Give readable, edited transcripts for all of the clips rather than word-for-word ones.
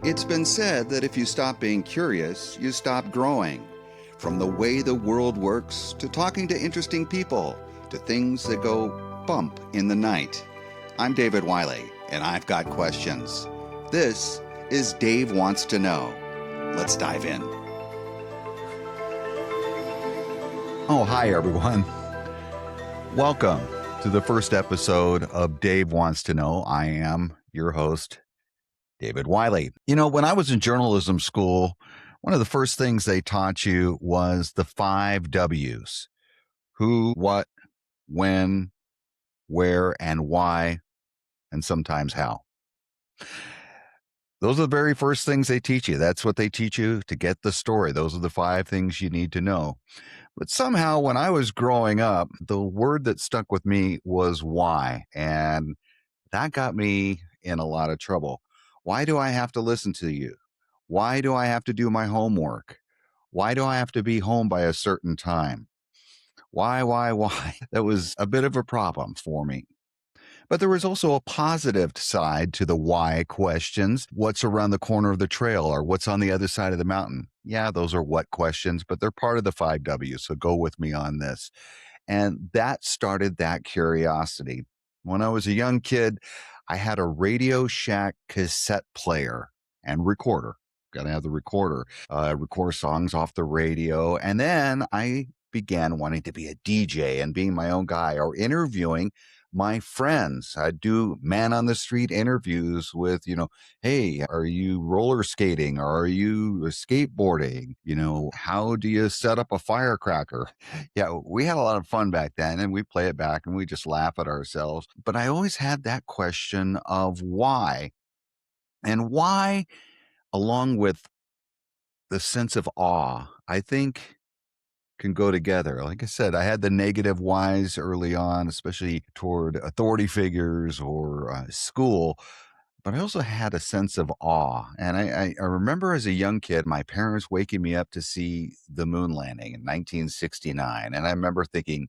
It's been said that if you stop being curious, you stop growing. From the way the world works, to talking to interesting people, to things that go bump in the night. I'm David Wylie, and I've got questions. This is Dave Wants to Know. Let's dive in. Oh, hi, everyone. Welcome to the first episode of Dave Wants to Know. I am your host, David Wylie. You know, when I was in journalism school, one of the first things they taught you was the 5 W's: who, what, when, where, and why, and sometimes how. Those are the very first things they teach you. That's what they teach you to get the story. Those are the 5 things you need to know. But somehow when I was growing up, the word that stuck with me was why. And that got me in a lot of trouble. Why do I have to listen to you? Why do I have to do my homework? Why do I have to be home by a certain time? Why? That was a bit of a problem for me. But there was also a positive side to the why questions. What's around the corner of the trail, or what's on the other side of the mountain? Yeah, those are what questions, but they're part of the 5 W's. So go with me on this. And that started that curiosity. When I was a young kid, I had a Radio Shack cassette player and recorder. Got to have the recorder, record songs off the radio. And then I began wanting to be a DJ and being my own guy, or interviewing my friends. I'd do man on the street interviews with, hey, are you roller skating, or are you skateboarding? How do you set up a firecracker? Yeah, we had a lot of fun back then, and we play it back and we just laugh at ourselves. But I always had that question of why. And why, along with the sense of awe, I think can go together. Like I said, I had the negative whys early on, especially toward authority figures or school. But I also had a sense of awe. And I remember as a young kid, my parents waking me up to see the moon landing in 1969. And I remember thinking,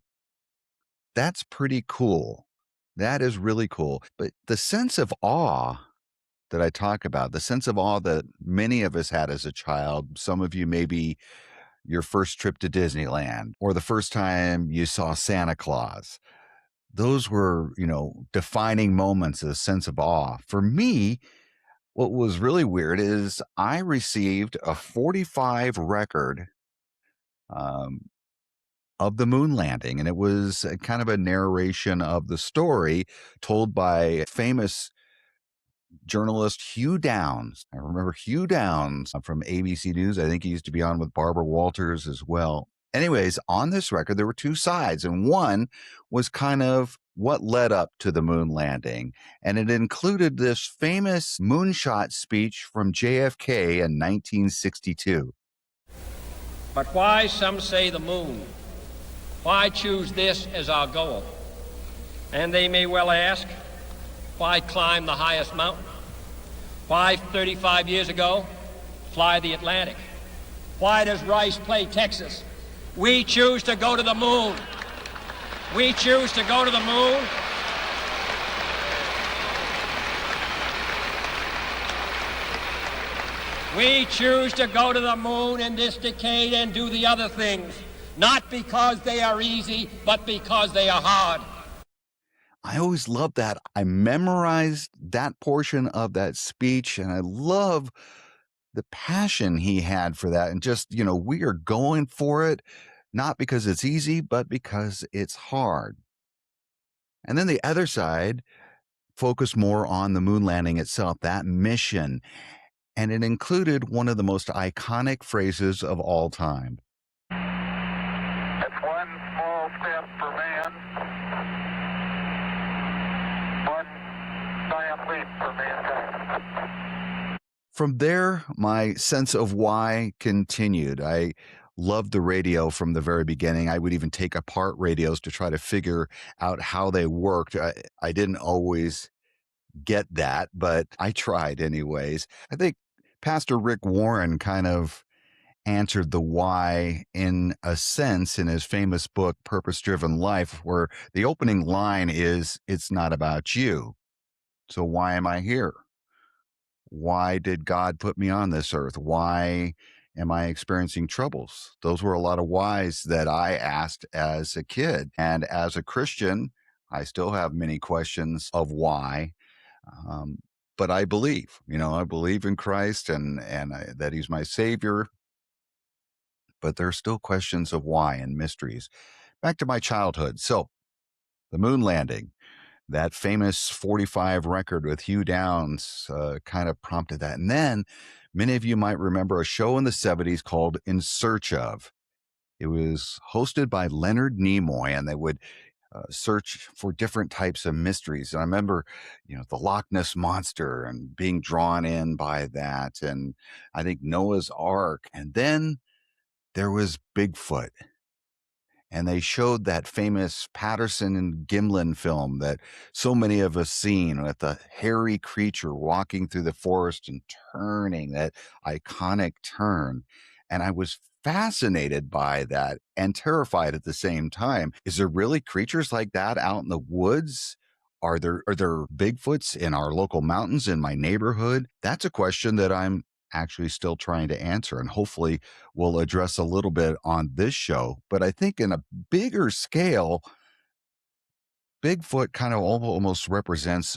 that's pretty cool. That is really cool. But the sense of awe that I talk about, the sense of awe that many of us had as a child, some of you maybe your first trip to Disneyland, or the first time you saw Santa Claus. Those were, defining moments, a sense of awe. For me, what was really weird is I received a 45 record of the moon landing, and it was kind of a narration of the story told by famous journalist Hugh Downs. I remember Hugh Downs from ABC News. I think he used to be on with Barbara Walters as well. Anyways, on this record, there were 2 sides, and one was kind of what led up to the moon landing. And it included this famous moonshot speech from JFK in 1962. But why, some say, the moon? Why choose this as our goal? And they may well ask, why climb the highest mountain? Why, 35 years ago, fly the Atlantic? Why does Rice play Texas? We choose to go to the moon. We choose to go to the moon. We choose to go to the moon in this decade and do the other things, not because they are easy, but because they are hard. I always loved that. I memorized that portion of that speech, and I love the passion he had for that. And just, we are going for it, not because it's easy, but because it's hard. And then the other side focused more on the moon landing itself, that mission. And it included one of the most iconic phrases of all time. It's one small step for man, one giant leap for mankind. From there, my sense of why continued. I loved the radio from the very beginning. I would even take apart radios to try to figure out how they worked. I didn't always get that, but I tried anyways. I think Pastor Rick Warren kind of answered the why in a sense in his famous book, Purpose Driven Life, where the opening line is, "It's not about you. So why am I here? Why did God put me on this earth? Why am I experiencing troubles? Those were a lot of whys that I asked as a kid. And as a Christian, I still have many questions of why. Um, but I believe, I believe in Christ and that He's my Savior. But there's still questions of why and mysteries. Back to my childhood. So the moon landing, that famous 45 record with Hugh Downs kind of prompted that. And then many of you might remember a show in the 70s called In Search of. It was hosted by Leonard Nimoy, and they would search for different types of mysteries. And I remember, the Loch Ness Monster and being drawn in by that. And I think Noah's Ark. And then there was Bigfoot, and they showed that famous Patterson and Gimlin film that so many of us seen, with the hairy creature walking through the forest and turning that iconic turn. And I was fascinated by that and terrified at the same time. Is there really creatures like that out in the woods? Are there Bigfoots in our local mountains in my neighborhood? That's a question that I'm actually still trying to answer, and hopefully we'll address a little bit on this show. But I think in a bigger scale, Bigfoot kind of almost represents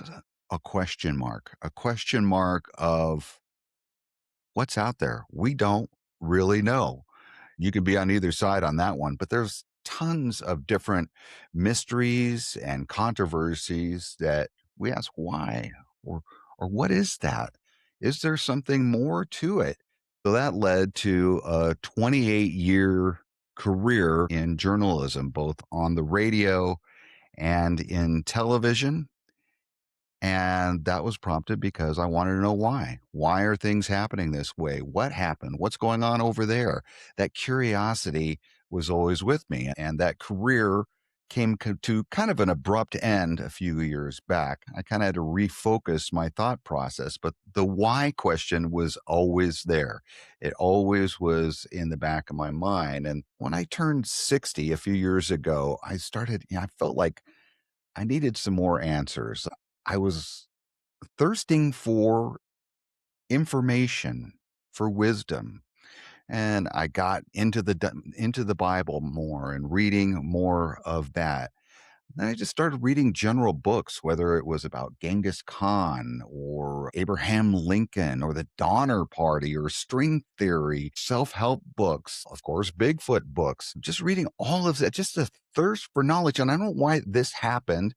a question mark of what's out there. We don't really know. You could be on either side on that one, but there's tons of different mysteries and controversies that we ask why, or what is that? Is there something more to it? So that led to a 28-year career in journalism, both on the radio and in television. And that was prompted because I wanted to know why. Why are things happening this way? What happened? What's going on over there? That curiosity was always with me. And that career came to kind of an abrupt end a few years back. I kind of had to refocus my thought process, but the why question was always there. It always was in the back of my mind. And when I turned 60 a few years ago, I felt like I needed some more answers. I was thirsting for information, for wisdom, and I got into the Bible more and reading more of that. Then I just started reading general books, whether it was about Genghis Khan or Abraham Lincoln or the Donner Party or string theory, self-help books, of course, Bigfoot books, just reading all of that, just a thirst for knowledge. And I don't know why this happened.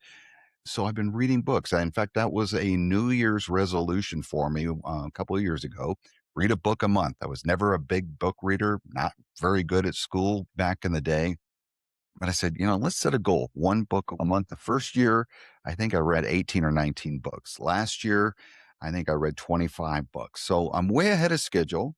So I've been reading books. In fact, that was a New Year's resolution for me a couple of years ago. Read a book a month. I was never a big book reader, not very good at school back in the day. But I said, let's set a goal, one book a month. The first year, I think I read 18 or 19 books. Last year, I think I read 25 books. So I'm way ahead of schedule.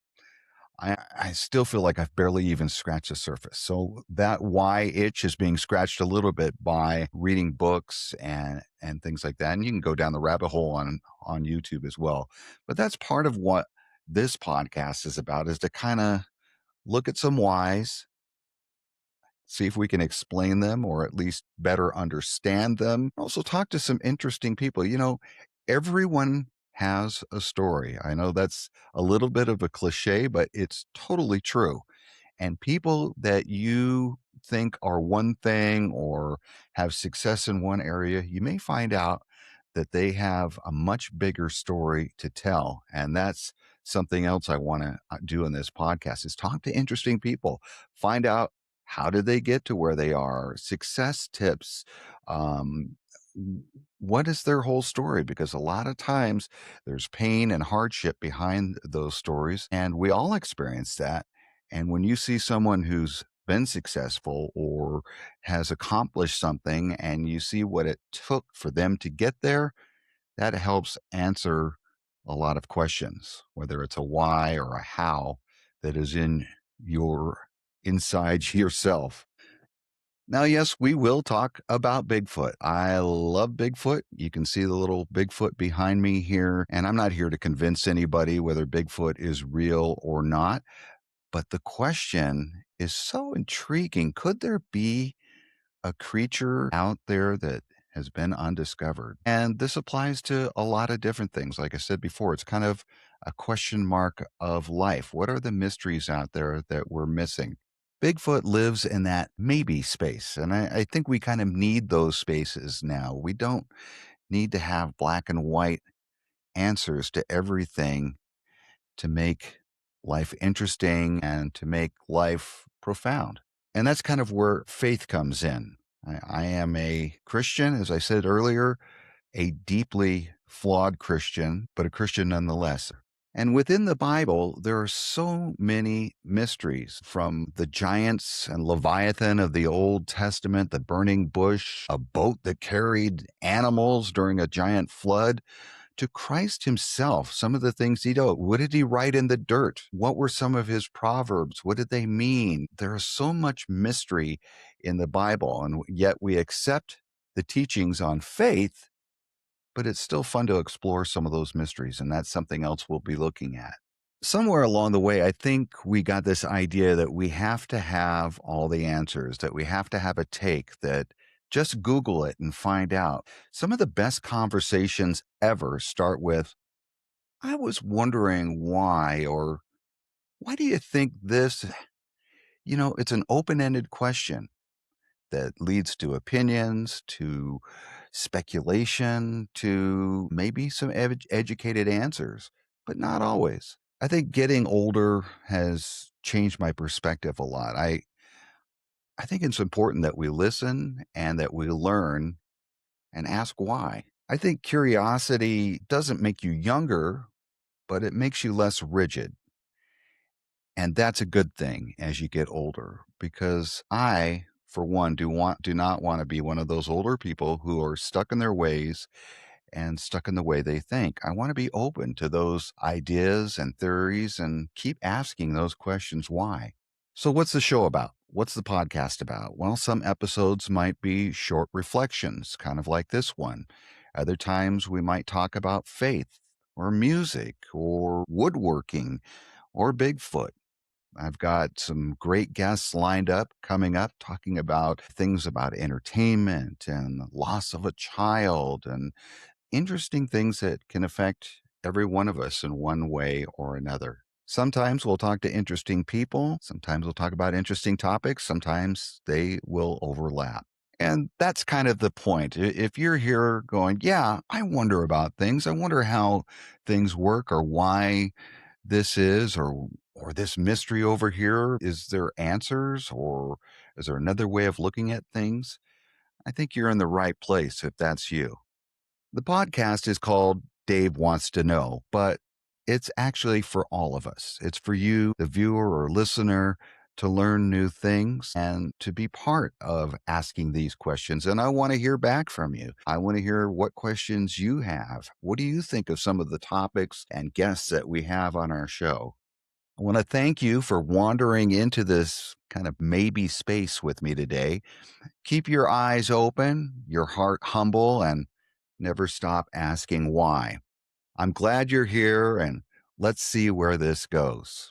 I still feel like I've barely even scratched the surface. So that why itch is being scratched a little bit by reading books and things like that. And you can go down the rabbit hole on YouTube as well. But that's part of what this podcast is about, is to kind of look at some whys, see if we can explain them or at least better understand them. Also talk to some interesting people. Everyone has a story. I know that's a little bit of a cliche, but it's totally true. And people that you think are one thing or have success in one area, you may find out that they have a much bigger story to tell. And that's something else I want to do in this podcast, is talk to interesting people, find out how did they get to where they are, success tips, um, what is their whole story? Because a lot of times there's pain and hardship behind those stories, and we all experience that. And when you see someone who's been successful or has accomplished something and you see what it took for them to get there, that helps answer a lot of questions, whether it's a why or a how that is in your inside yourself. Now, yes, we will talk about Bigfoot. I love Bigfoot. You can see the little Bigfoot behind me here. And I'm not here to convince anybody whether Bigfoot is real or not. But the question is so intriguing. Could there be a creature out there that has been undiscovered. And this applies to a lot of different things. Like I said before, it's kind of a question mark of life. What are the mysteries out there that we're missing? Bigfoot lives in that maybe space. And I think we kind of need those spaces now. We don't need to have black and white answers to everything to make life interesting and to make life profound. And that's kind of where faith comes in. I am a Christian, as I said earlier, a deeply flawed Christian, but a Christian nonetheless. And within the Bible, there are so many mysteries, from the giants and Leviathan of the Old Testament, the burning bush, a boat that carried animals during a giant flood, to Christ himself, some of the things he did. What did he write in the dirt? What were some of his proverbs? What did they mean? There is so much mystery in the Bible, and yet we accept the teachings on faith, but it's still fun to explore some of those mysteries, and that's something else we'll be looking at. Somewhere along the way, I think we got this idea that we have to have all the answers, that we have to have a take, that just Google it and find out. Some of the best conversations ever start with, I was wondering why, or why do you think this? It's an open ended question that leads to opinions, to speculation, to maybe some educated answers, but not always. I think getting older has changed my perspective a lot. I think it's important that we listen and that we learn and ask why. I think curiosity doesn't make you younger, but it makes you less rigid. And that's a good thing as you get older, because I, for one, do not want to be one of those older people who are stuck in their ways and stuck in the way they think. I want to be open to those ideas and theories and keep asking those questions why. So, what's the show about? What's the podcast about? Well, some episodes might be short reflections, kind of like this one. Other times we might talk about faith or music or woodworking or Bigfoot. I've got some great guests lined up coming up talking about things about entertainment and the loss of a child and interesting things that can affect every one of us in one way or another. Sometimes we'll talk to interesting people. Sometimes we'll talk about interesting topics. Sometimes they will overlap. And that's kind of the point. If you're here going, yeah, I wonder about things. I wonder how things work, or why this is, or this mystery over here. Is there answers, or is there another way of looking at things? I think you're in the right place if that's you. The podcast is called Dave Wants to Know, but it's actually for all of us. It's for you, the viewer or listener, to learn new things and to be part of asking these questions. And I want to hear back from you. I want to hear what questions you have. What do you think of some of the topics and guests that we have on our show? I want to thank you for wandering into this kind of maybe space with me today. Keep your eyes open, your heart humble, and never stop asking why. I'm glad you're here, and let's see where this goes.